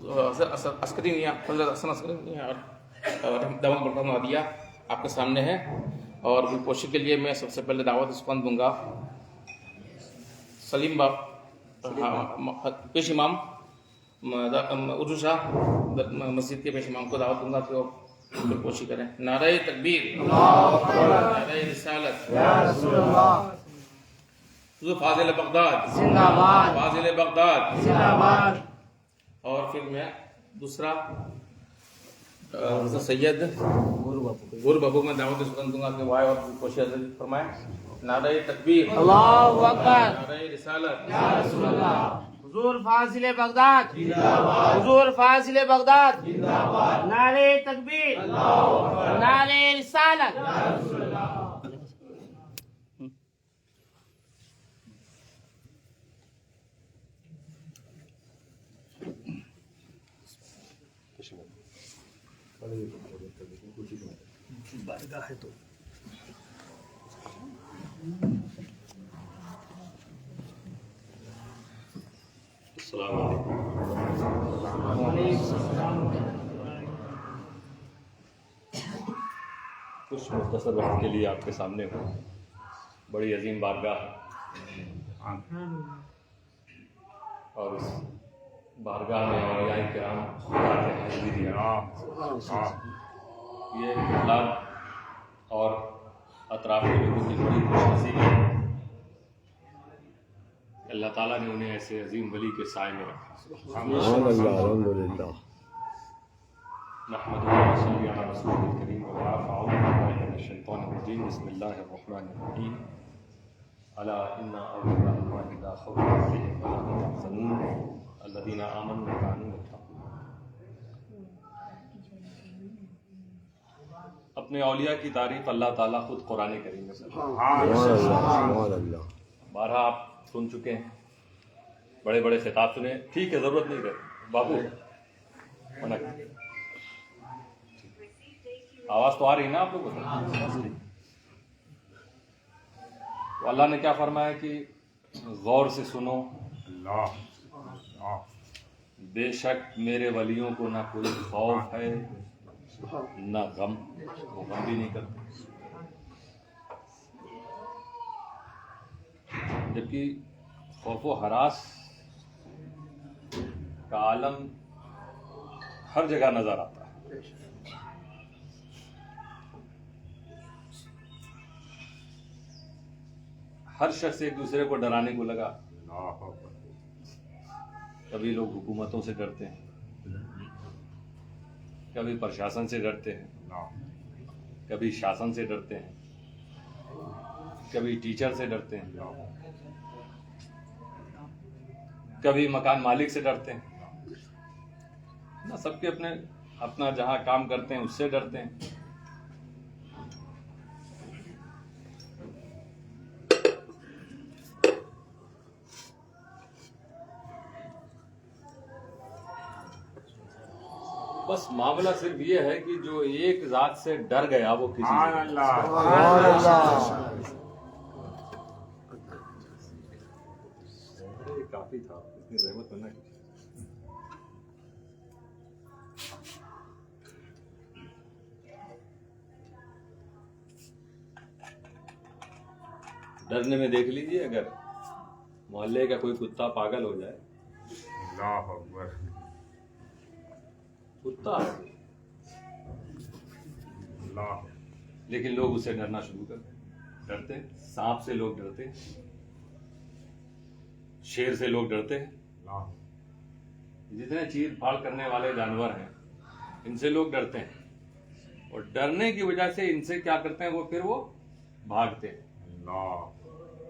عسکری میاں حضرت حسن عسکری میاں اور دامت برکات ہدیہ آپ کے سامنے ہے، اور گلپوشی کے لیے میں سب سے پہلے دعوت عثمان دوں گا سلیم پیش امام اردو شاہ مسجد کے پیش امام کو دعوت دوں گا کہ وہ گلپوشی کریں۔ نعرہ تکبیر، نعرہ رسالت، حضور فاضل بغداد زندہ باد، فاضل بغداد زندہ باد۔ اور پھر میں دوسرا حضرت سید گر بابو میں دعوت عثمان دوں گا کہ وہ آئے اور گلپوشی حضرت فرمائیں۔ نعرہ تکبیر، اللہ اکبر، نعرہ رسالت، یا رسول اللہ، حضور فاضل بغداد زندہ باد، حضور فاضل بغداد زندہ باد، نعرہ تکبیر، نعرہ رسالت، یا رسول اللہ۔ السلام علیکم۔ کچھ مختصر وقت کے لیے آپ کے سامنے ہوں، بڑی عظیم بارگاہ اور اس بارگاہ میں اولیاء کرام حاضری دیا، یہ اطلاع اور اطراف کے لوگوں کی بڑی خوش نصیبی ہے۔ اللہ تعالیٰ نے انہیں ایسے عظیم ولی کے سائے میں رکھا۔ الحمدللہ۔ نحمدہ و نصلی علی رسول الکریم وبعد، اعوذ باللہ من الشیطان الرجیم، بسم اللہ الرحمن الرحیم۔ الا ان اولیاء اللہ لا خوف علیہم ولا هم یحزنون الذین آمنوا وکانوا یتقون۔ اپنے اولیاء کی تعریف اللہ تعالیٰ خود قرآن کریم میں کرتا ہے۔ بارہا آپ سن چکے ہیں، بڑے بڑے خطاب سنے، ٹھیک ہے ضرورت نہیں کرتی بابو منع کر۔ آواز تو آ رہی ہے نا آپ لوگوں کو؟ تو اللہ نے کیا فرمایا کہ غور سے سنو، بے شک میرے ولیوں کو نہ کوئی خوف ہے نہ غم، وہ غم بھی نہیں کرتے، جبکہ خوف و ہراس کا عالم ہر جگہ نظر آتا ہے۔ ہر شخص ایک دوسرے کو ڈرانے کو لگا، کبھی لوگ حکومتوں سے ڈرتے ہیں، کبھی پرشاسن سے ڈرتے ہیں، کبھی شاسن سے ڈرتے ہیں، کبھی ٹیچر سے ڈرتے ہیں، کبھی مکان مالک سے ڈرتے ہیں، نہ سب کے اپنا جہاں کام کرتے ہیں اس سے ڈرتے ہیں۔ بس معاملہ صرف یہ ہے کہ جو ایک ذات سے ڈر گیا وہ کسی کافی تھا، اتنی رحمت کرنا کی۔ ڈرنے میں دیکھ لیجیے، اگر محلے کا کوئی کتا پاگل ہو جائے، اللہ اکبر، کتا لیکن لوگ اسے ڈرنا شروع کرتے، ڈرتے، سانپ سے لوگ ڈرتے، شیر سے لوگ ڈرتے ہیں، جتنے چیر پھاڑ کرنے والے جانور ہیں ان سے لوگ ڈرتے ہیں، اور ڈرنے کی وجہ سے ان سے کیا کرتے ہیں، وہ بھاگتے ہیں۔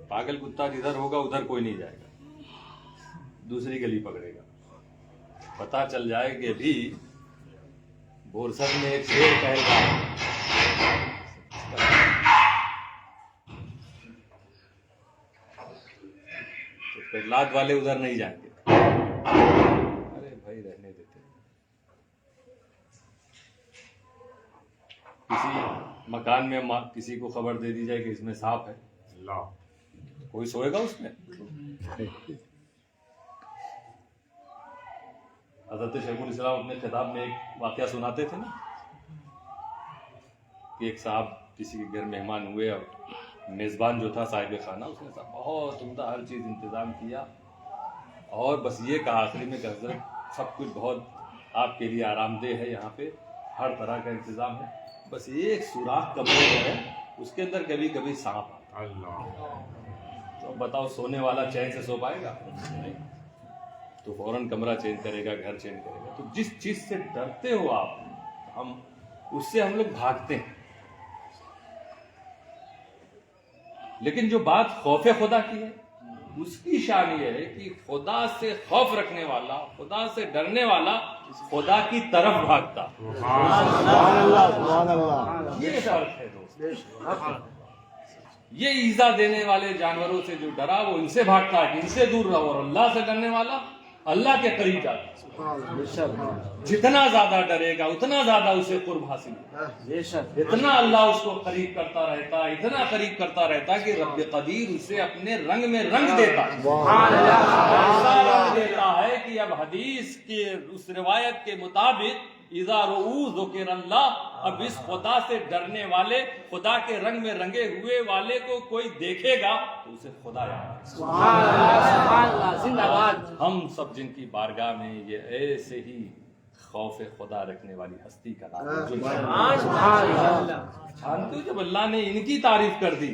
پاگل کتا جدھر ہوگا ادھر کوئی نہیں جائے گا، دوسری گلی پکڑے گا۔ پتہ چل جائے کہ ابھی بورسر میں ایک شیر ٹہل رہا ہے، تو پرلاد والے ادھر نہیں جائیں گے، ارے بھائی رہنے دیتے۔ کسی مکان میں کسی کو خبر دے دی جائے کہ اس میں سانپ ہے، کوئی سوئے گا اس میں؟ حضرت شیخ الاسلام اپنے خطاب میں ایک واقعہ سناتے تھے نا کہ ایک صاحب کسی کے گھر مہمان ہوئے اور میزبان جو تھا صاحب خانہ اس نے بہت عمدہ ہر چیز انتظام کیا اور بس یہ کہا آخری میں کہ حضرت سب کچھ بہت آپ کے لیے آرام دہ ہے، یہاں پہ ہر طرح کا انتظام ہے، بس ایک سوراخ کمرے میں ہے اس کے اندر کبھی کبھی سانپ آتا ہے۔ تو بتاؤ سونے والا چین سے سو پائے گا؟ نہیں، تو فوراً کمرہ چینج کرے گا، گھر چینج کرے گا۔ تو جس چیز سے ڈرتے ہو آپ، اس سے ہم لوگ بھاگتے ہیں۔ لیکن جو بات خوف خدا کی ہے اس کی شان یہ ہے کہ خدا سے خوف رکھنے والا، خدا سے ڈرنے والا خدا کی طرف بھاگتا۔ یہ فرق ہے دوست۔ یہ ایذا دینے والے جانوروں سے جو ڈرا وہ ان سے بھاگتا ہے کہ ان سے دور رہو، اور اللہ سے ڈرنے والا اللہ کے قریب جاتا ہے۔ جتنا زیادہ ڈرے گا اتنا زیادہ اسے قرب حاصل ہوگا، اتنا اللہ اس کو قریب کرتا رہتا، اتنا قریب کرتا رہتا کہ رب قدیر اسے اپنے رنگ میں رنگ دیتا، ایسا رنگ دیتا ہے کہ اب حدیث کے اس روایت کے مطابق اذا رؤوا ذکر اللہ، اب اس خدا سے ڈرنے والے، خدا کے رنگ میں رنگے ہوئے والے کو کوئی دیکھے گا تو اسے خدا یاد آئے۔ ہم سب جن کی بارگاہ میں یہ ایسے ہی خوف خدا رکھنے والی ہستی کا نام جانتے ہو، جب اللہ نے ان کی تعریف کر دی،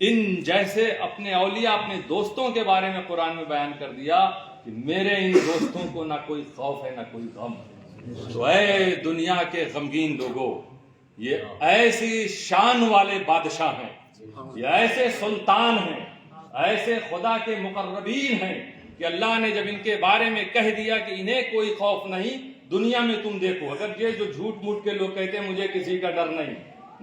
ان جیسے اپنے اولیاء، اپنے دوستوں کے بارے میں قرآن میں بیان کر دیا کہ میرے ان دوستوں کو نہ کوئی خوف ہے نہ کوئی غم ہے، تو اے دنیا کے غمگین لوگوں، یہ ایسی شان والے بادشاہ ہیں، یہ ایسے سلطان ہیں، ایسے خدا کے مقربین ہیں کہ اللہ نے جب ان کے بارے میں کہہ دیا کہ انہیں کوئی خوف نہیں، دنیا میں تم دیکھو، اگر یہ جو جھوٹ موٹ کے لوگ کہتے ہیں مجھے کسی کا ڈر نہیں،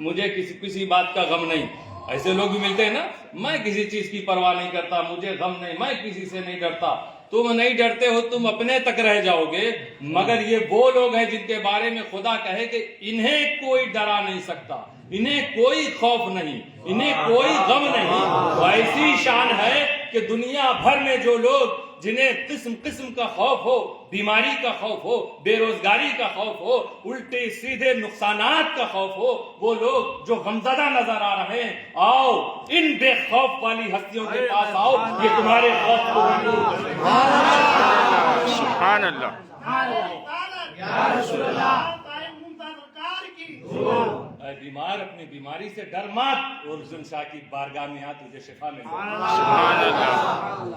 مجھے کسی بات کا غم نہیں، ایسے لوگ بھی ملتے ہیں نا، میں کسی چیز کی پرواہ نہیں کرتا، مجھے غم نہیں، میں کسی سے نہیں ڈرتا۔ تم نہیں ڈرتے ہو، تم اپنے تک رہ جاؤ گے، مگر یہ وہ لوگ ہیں جن کے بارے میں خدا کہے کہ انہیں کوئی ڈرا نہیں سکتا، انہیں کوئی خوف نہیں، انہیں کوئی غم نہیں۔ تو ایسی شان ہے کہ دنیا بھر میں جو لوگ جنہیں قسم قسم کا خوف ہو، بیماری کا خوف ہو، بے روزگاری کا خوف ہو، الٹے سیدھے نقصانات کا خوف ہو، وہ لوگ جو غمزدہ نظر آ رہے ہیں، آؤ ان بے خوف والی ہستیوں کے پاس آؤ، یہ تمہارے خوف کو بھی دور کریں گے۔ سبحان اللہ۔ اے بیمار، اپنی بیماری سے ڈر مت، اور حسن شاہ کی بارگاہ میں آ، تجھے شفا ملے۔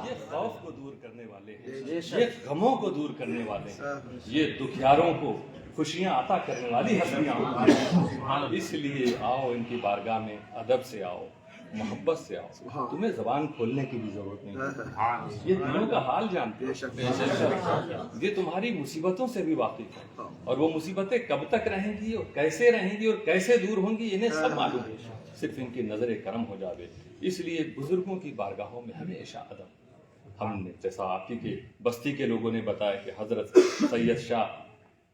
یہ خوف کو دور کرنے والے ہیں، یہ غموں کو دور کرنے والے ہیں، یہ دکھیاروں کو خوشیاں عطا کرنے والی ہستیاں ہیں۔ اس لیے آؤ ان کی بارگاہ میں ادب سے آؤ، محبت سے آؤ، تمہیں زبان کھولنے کی بھی ضرورت نہیں ہے، یہ دلوں کا حال جانتے ہیں، یہ تمہاری مصیبتوں سے بھی واقف ہے، اور وہ مصیبتیں کب تک رہیں گی اور کیسے دور ہوں گی انہیں سب معلوم ہے، صرف ان کی نظر کرم ہو جاوے۔ اس لیے بزرگوں کی بارگاہوں میں ہمیشہ ادب۔ ہم نے جیسا آپ ہی کے بستی کے لوگوں نے بتایا کہ حضرت سید شاہ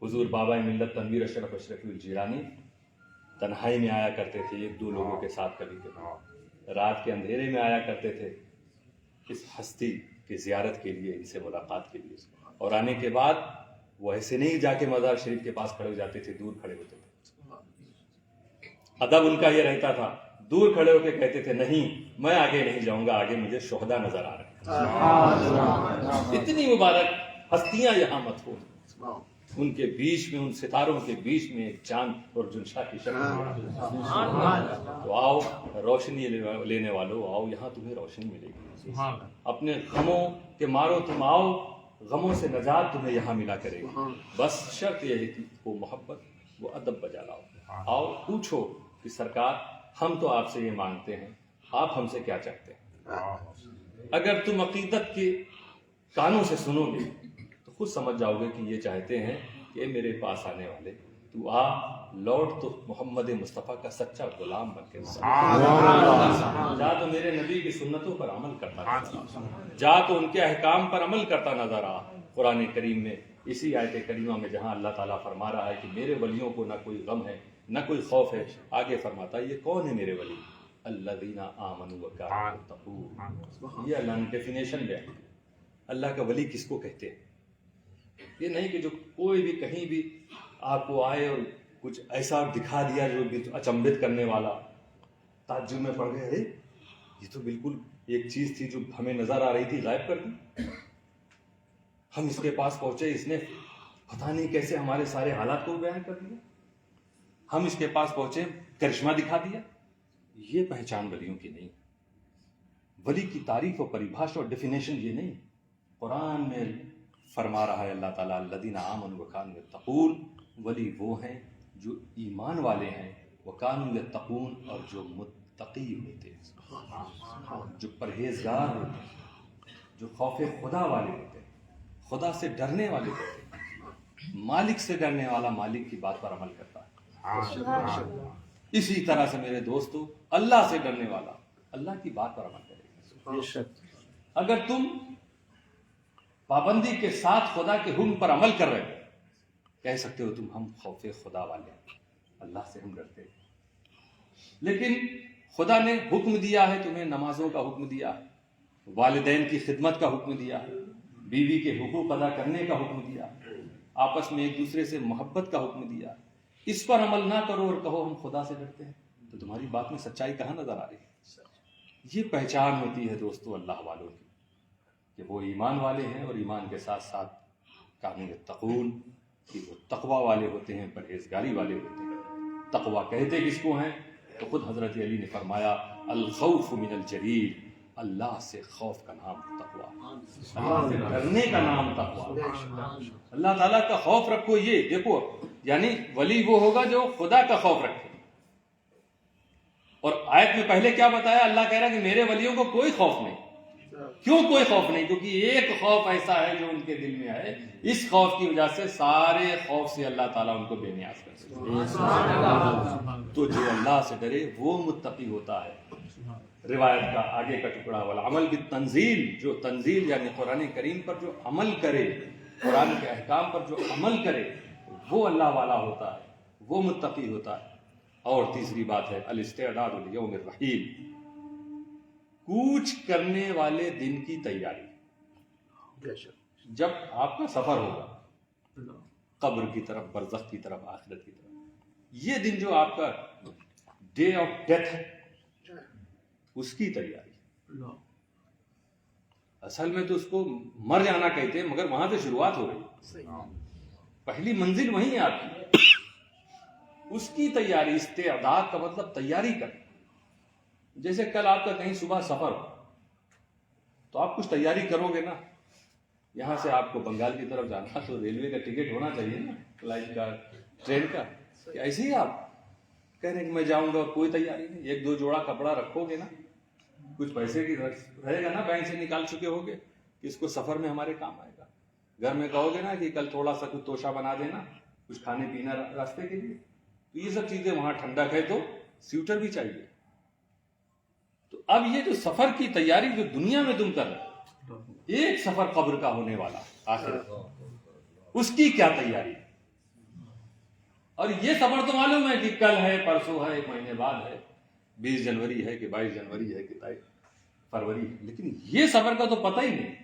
حضور بابا ملت تنویر اشرف اشرفی الجیلانی تنہائی میں آیا کرتے تھے، ایک دو لوگوں کے ساتھ، کبھی کبھی رات کے اندھیرے میں آیا کرتے تھے اس ہستی کی زیارت کے لیے، ان سے ملاقات کے لیے، اور آنے کے بعد وہ ایسے نہیں جا کے مزار شریف کے پاس کھڑے ہو جاتے تھے، دور کھڑے ہوتے تھے۔ ادب ان کا یہ رہتا تھا، دور کھڑے ہو کے کہتے تھے نہیں میں آگے نہیں جاؤں گا، آگے مجھے شہداء نظر آ رہے ہیں۔ اتنی مبارک ہستیاں یہاں مت ہو، ان کے بیچ میں، ان ستاروں کے بیچ میں ایک چاند اور جنشا کی شکل، تو آؤ روشنی لینے والوں، آؤ یہاں تمہیں روشنی ملے گی، اپنے غموں کے مارو تم آؤ، غموں سے نجات تمہیں یہاں ملا کرے گی، بس شرط یہ ہے کہ وہ محبت، وہ ادب بجا لاؤ۔ آؤ پوچھو کہ سرکار ہم تو آپ سے یہ مانگتے ہیں، آپ ہم سے کیا چاہتے ہیں؟ اگر تم عقیدت کے کانوں سے سنو گے تو خود سمجھ جاؤ گے کہ یہ چاہتے ہیں کہ میرے پاس آنے والے تو آ، لوٹ تو محمد مصطفیٰ کا سچا غلام بن کے جا، تو میرے نبی کی سنتوں پر عمل کرتا نظر آ، جا تو ان کے احکام پر عمل کرتا نظر آ۔ قرآن کریم میں اسی آیت کریمہ میں جہاں اللہ تعالیٰ فرما رہا ہے کہ میرے ولیوں کو نہ کوئی غم ہے نہ کوئی خوف ہے، آگے فرماتا ہے یہ کون ہے میرے ولی؟ الذین آمنوا وکانوا یتقون۔ یہ اللہ نے ڈیفینیشن دیا، اللہ کا ولی کس کو کہتے ہیں؟ یہ نہیں کہ جو کوئی بھی کہیں بھی آپ کو آئے اور کچھ ایسا دکھا دیا جو اچنبھت کرنے والا، تعجب میں پڑ گئے، ارے یہ تو بالکل ایک چیز تھی جو ہمیں نظر آ رہی تھی، غائب کر دی. ہم اس کے پاس پہنچے، اس نے پتہ نہیں کیسے ہمارے سارے حالات کو بیان کر دیا. ہم اس کے پاس پہنچے، کرشمہ دکھا دیا. یہ پہچان ولیوں کی نہیں. ولی کی تعریف و پریبھاشا اور ڈیفینیشن یہ نہیں. قرآن میں فرما رہا ہے اللہ تعالیٰ الذین آمنوا وکانوا یتقون، ولی وہ ہیں جو ایمان والے ہیں، وکانوا یتقون، اور جو متقی ہوتے ہیں، جو پرہیزگار ہوتے ہیں، جو خوف خدا والے ہوتے ہیں، خدا سے ڈرنے والے ہوتے ہیں. مالک سے ڈرنے والا مالک کی بات پر عمل کرتا ہے. اسی طرح سے میرے دوستو، اللہ سے ڈرنے والا اللہ کی بات پر عمل کرے گا. اگر تم پابندی کے ساتھ خدا کے حکم پر عمل کر رہے ہو، کہہ سکتے ہو تم ہم خوف خدا والے ہیں، اللہ سے ہم ڈرتے ہیں. لیکن خدا نے حکم دیا ہے تمہیں، نمازوں کا حکم دیا ہے، والدین کی خدمت کا حکم دیا ہے، بیوی کے حقوق ادا کرنے کا حکم دیا ہے، آپس میں ایک دوسرے سے محبت کا حکم دیا. اس پر عمل نہ کرو اور کہو ہم خدا سے ڈرتے ہیں، تو تمہاری بات میں سچائی کہاں نظر آ رہی ہے؟ یہ پہچان ہوتی ہے دوستو اللہ والوں کی، کہ وہ ایمان والے ہیں اور ایمان کے ساتھ ساتھ کانوا یتقون، کہ وہ تقوی والے ہوتے ہیں، پرہیزگاری والے ہوتے ہیں. تقوی کہتے کس کو ہیں؟ تو خود حضرت علی نے فرمایا الخوف من الجلیل، اللہ سے خوف کا نام تقوی، اللہ سے ڈرنے کا نام تقوی. اللہ تعالیٰ کا خوف رکھو. یہ دیکھو، یعنی ولی وہ ہوگا جو خدا کا خوف رکھے. اور آیت میں پہلے کیا بتایا؟ اللہ کہہ رہا ہے کہ میرے ولیوں کو کوئی خوف نہیں. کیوں کوئی خوف نہیں؟ کیونکہ ایک خوف ایسا ہے جو ان کے دل میں ہے، اس خوف کی وجہ سے سارے خوف سے اللہ تعالیٰ ان کو بے نیاز کر سکتا. تو جو اللہ سے ڈرے وہ متقی ہوتا ہے. روایت کا آگے کا ٹکڑا والعمل بالتنزیل، جو تنزیل یعنی قرآن کریم پر جو عمل کرے، قرآن کے احکام پر جو عمل کرے، وہ اللہ والا ہوتا ہے، وہ متقی ہوتا ہے. اور تیسری بات ہے الاستعداد لیوم الرحیل، کوچ کرنے والے دن کی تیاری. جب آپ کا سفر ہوگا قبر کی طرف، برزخ کی طرف، آخرت کی طرف، یہ دن جو آپ کا ڈے آف ڈیتھ ہے، اس کی تیاری. اصل میں تو اس کو مر جانا کہتے ہیں، مگر وہاں سے شروعات ہو رہی، پہلی منزل وہیں ہے آپ کی. اس کی تیاری، استعداد کا مطلب تیاری کرنا. جیسے کل آپ کا کہیں صبح سفر ہو تو آپ کچھ تیاری کرو گے نا. یہاں سے آپ کو بنگال کی طرف جانا تو ریلوے کا ٹکٹ ہونا چاہیے نا، فلائٹ کا، ٹرین کا. ایسے ہی آپ کہہ رہے ہیں کہ میں جاؤں گا، کوئی تیاری نہیں. ایک دو جوڑا کپڑا رکھو گے نا، کچھ پیسے کی رہے گا نا، بینک سے نکال چکے ہوگے کہ اس کو سفر میں ہمارے کام آئے گا. گھر میں کہو گے نا کہ کل تھوڑا سا کچھ توشہ بنا دینا، کچھ کھانے پینا راستے کے لیے. تو یہ سب چیزیں، وہاں ٹھنڈک ہے تو سویٹر بھی چاہیے. تو اب یہ جو سفر کی تیاری جو دنیا میں تم کر رہے، ایک سفر قبر کا ہونے والا آخرت، اس کی کیا تیاری؟ اور یہ سفر تو معلوم ہے کہ کل ہے، پرسوں ہے، ایک مہینے بعد ہے، 20 جنوری ہے کہ 22 جنوری ہے کہ 23 فروری ہے. لیکن یہ سفر کا تو پتہ ہی نہیں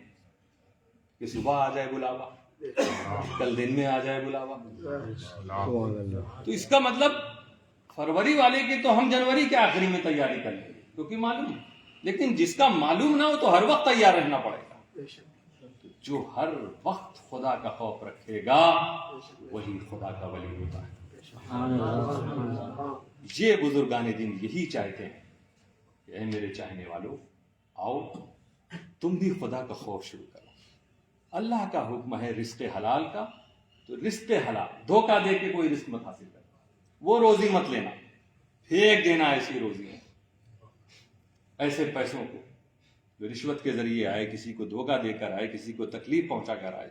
کہ صبح آ جائے بلاوا، کل دن میں آ جائے بلاوا. تو اس کا مطلب فروری والے کی تو ہم جنوری کے آخری میں تیاری کر لیں کیونکہ معلوم. لیکن جس کا معلوم نہ ہو تو ہر وقت تیار رہنا پڑے گا. جو ہر وقت خدا کا خوف رکھے گا وہی خدا کا ولی ہوتا ہے. یہ بزرگان دین یہی چاہتے ہیں کہ اے میرے چاہنے والوں، آؤ تم بھی خدا کا خوف شروع کرو. اللہ کا حکم ہے رزق حلال کا، تو رزق حلال، دھوکہ دے کے کوئی رزق مت حاصل کرنا، وہ روزی مت لینا، پھینک دینا ایسی روزی ہے، ایسے پیسوں کو جو رشوت کے ذریعے آئے، کسی کو دھوکہ دے کر آئے، کسی کو تکلیف پہنچا کر آئے،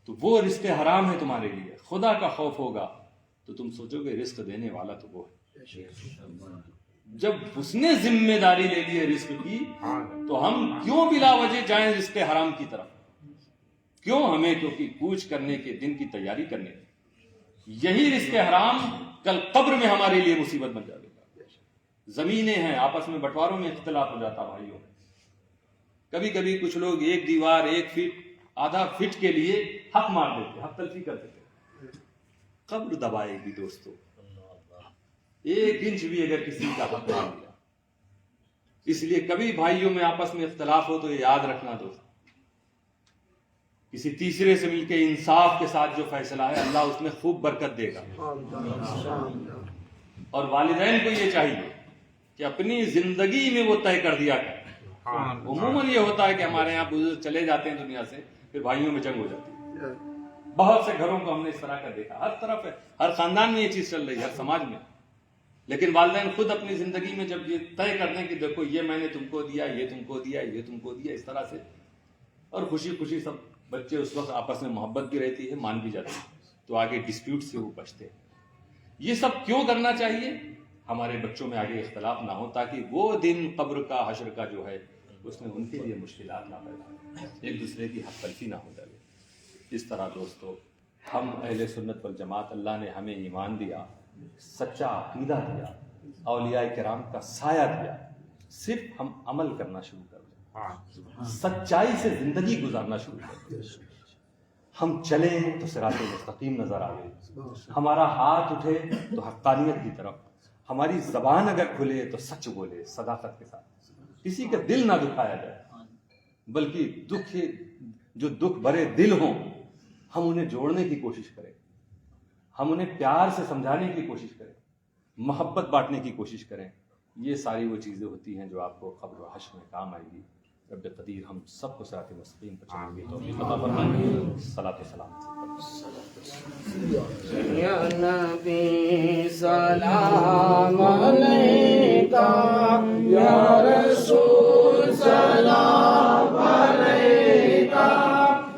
تو وہ رزق حرام ہے تمہارے لیے. خدا کا خوف ہوگا تو تم سوچو گے رزق دینے والا تو وہ ہے. جب اس نے ذمہ داری لے لی ہے رزق کی، تو ہم کیوں بلا وجہ جائیں رزق حرام کی طرف؟ کیوں ہمیں؟ کیونکہ کوچ کرنے کے دن کی تیاری کرنے کی. یہی رزق حرام کل قبر میں ہمارے لیے مصیبت بن جائے گا. زمینیں ہیں، آپس میں بٹواروں میں اختلاف ہو جاتا بھائیوں. کبھی کبھی کچھ لوگ ایک دیوار، ایک فٹ آدھا فٹ کے لیے حق مار دیتے، حق تلفی کرتے تھے. قبر دبائے گی دوستو، 1 انچ بھی اگر کسی کا حق مان لیا. اس لیے کبھی بھائیوں میں آپس میں اختلاف ہو تو یہ یاد رکھنا دوست، کسی تیسرے سے مل کے انصاف کے ساتھ جو فیصلہ ہے اللہ اس میں خوب برکت دے گا. اور والدین کو یہ چاہیے کہ اپنی زندگی میں وہ طے کر دیا کریں. عموماً یہ ہوتا ہے کہ ہمارے یہاں بزرگ چلے جاتے ہیں دنیا سے، پھر بھائیوں میں جنگ ہو جاتی ہے. بہت سے گھروں کو ہم نے اس طرح کا دیکھا، ہر طرف ہے، ہر خاندان میں یہ چیز چل رہی ہے، ہر سماج میں. لیکن والدین خود اپنی زندگی میں جب یہ طے کر دیں کہ دیکھو یہ میں نے تم کو دیا، یہ تم کو دیا، یہ تم کو دیا، اس طرح سے، اور خوشی خوشی سب بچے اس وقت آپس میں محبت بھی رہتی ہے، مان بھی جاتی ہے، تو آگے ڈسپیوٹ سے وہ بچتے ہیں. یہ سب کیوں کرنا چاہیے؟ ہمارے بچوں میں آگے اختلاف نہ ہو، تاکہ وہ دن قبر کا، حشر کا جو ہے اس میں ان کے لیے مشکلات نہ پیدا ہوں، ایک دوسرے کی حق تلفی نہ ہو جائے. اس طرح دوستو ہم اہل سنت والجماعت، اللہ نے ہمیں ایمان دیا، سچا عقیدہ دیا، اولیاء کرام کا سایہ دیا، صرف ہم عمل کرنا شروع کر دیں، سچائی سے زندگی گزارنا شروع کر دیں. ہم چلیں تو صراط مستقیم نظر آئے، ہمارا ہاتھ اٹھے تو حقانیت کی طرف، ہماری زبان اگر کھلے تو سچ بولے صداقت کے ساتھ، کسی کا دل نہ دکھایا جائے، بلکہ جو دکھ بھرے دل ہوں ہم انہیں جوڑنے کی کوشش کریں، ہم انہیں پیار سے سمجھانے کی کوشش کریں، محبت بانٹنے کی کوشش کریں. یہ ساری وہ چیزیں ہوتی ہیں جو آپ کو قبر و حشر میں کام آئے گی. رب قدیر ہم سب کو صراط مستقیم پر چلنے کی توفیق عطا فرمائے. صلاۃ و سلام. یا نبی سلام علیکہ، یا رسول سلام علیکہ،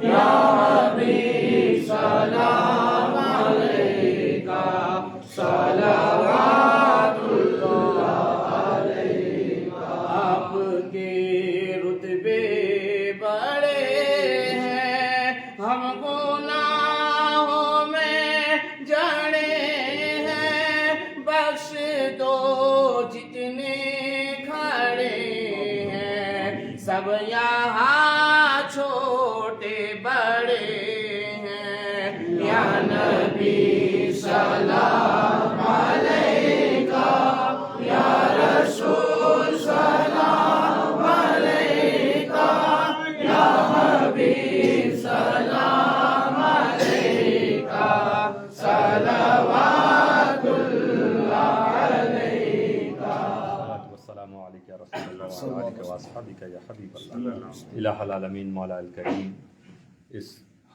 یا حبیب سلام علیکہ، صلوات اللہ علیکہ. آپ کے رتبے بڑے ہیں، ہم گناہوں میں جڑے ہیں، بخش دو جتنے کھڑے ہیں، سب یہاں چھوٹے بڑے ہیں. یا نبی سلام علیکہ، یا رسول سلام علیکہ، یا حبیب سلام علیکہ، صلوات اللہ علیکہ. والسلام علیکم یا رسول اللہ وعلی آلک واصحابک یا حبیب اللہ. الہ العالمین مولا الکریم، اس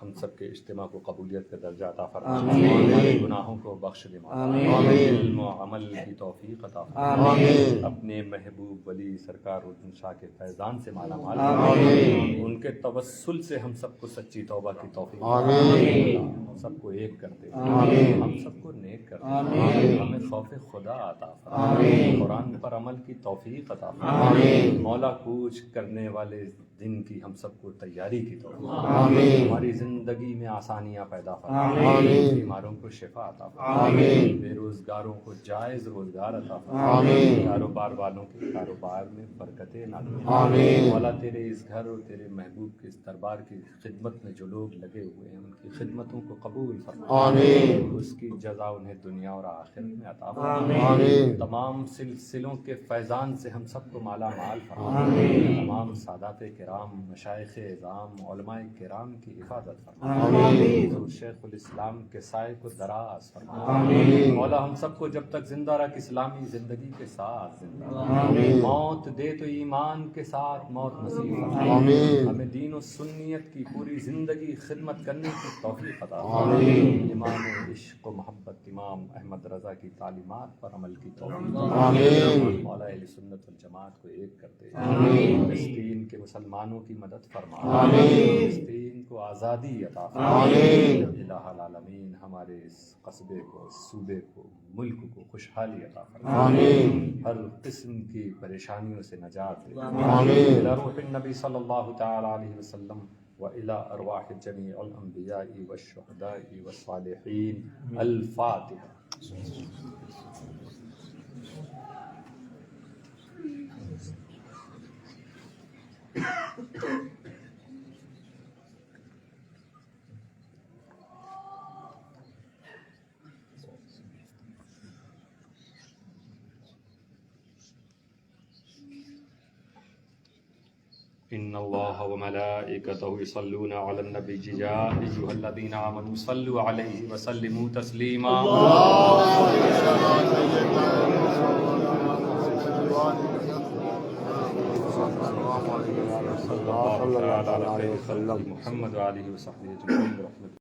ہم سب کے اجتماع کو قبولیت کا درجہ عطا فرما، ہمارے گناہوں کو بخش دے، علم و عمل کی توفیق عطا فرما، اپنے محبوب ولی سرکار الدین شاہ کے فیضان سے مالا مال فرما، ان کے توسل سے ہم سب کو سچی توبہ کی توفیق عطا فرما، ہم سب کو ایک کر دے، ہم سب کو نیک کر دے، ہمیں خوف خدا عطا فرما، قرآن پر عمل کی توفیق عطا فرما، مولا کوچ کرنے والے دن کی ہم سب کو تیاری کی توفیق، ہماری زندگی میں آسانیاں پیدا فرما، بیماروں کو شفا عطا فرما، بے روزگاروں کو جائز روزگار عطا فرما، کاروبار والوں کے کاروبار میں برکتیں نازل فرما. مولا تیرے اس گھر اور تیرے محبوب کے اس دربار کی خدمت میں جو لوگ لگے ہوئے ہیں ان کی خدمتوں کو قبول فرما، اس کی جزا انہیں دنیا اور آخرت میں عطا فرما. تمام سلسلوں کے فیضان سے ہم سب کو مالا مال فرما، تمام سادات کرام، مشائخ اعظام، علماء کرام کی حفاظت فرما، حضور شیخ الاسلام کے سائے کو دراز فرما. مولا ہم سب کو جب تک زندہ رکھ اسلامی زندگی کے ساتھ زندہ رکھ، موت دے تو ایمان کے ساتھ موت نصیب فرما، ہمیں دین و سنیت کی پوری زندگی خدمت کرنے کی توفیق عطا فرما. امام عشق و محبت امام احمد رضا کی تعلیمات پر عمل کی توفیق عطا فرما. مولا اہل سنت والجماعت کو ایک کر دے، فلسطین کے مسلمانوں کی مدد فرما، فلسطین کو آزادی عطا فرما. الہ العالمین ہمارے اس قصبے کو، صوبے کو، ملک کو خوشحالی عطا فرما، ہر قسم کی پریشانیوں سے نجات دے. الى روح النبی صلی اللہ تعالی علیہ وسلم و الى ارواح جمیع الانبیاء والشہداء والصالحین. الفاتحہ. إن الله وملائكته يصلون على النبي يا أيها الذين آمنوا صلوا عليه وسلموا تسليما صلى الله عليه وسلم محمد وآله وصحبه أجمعين برحمته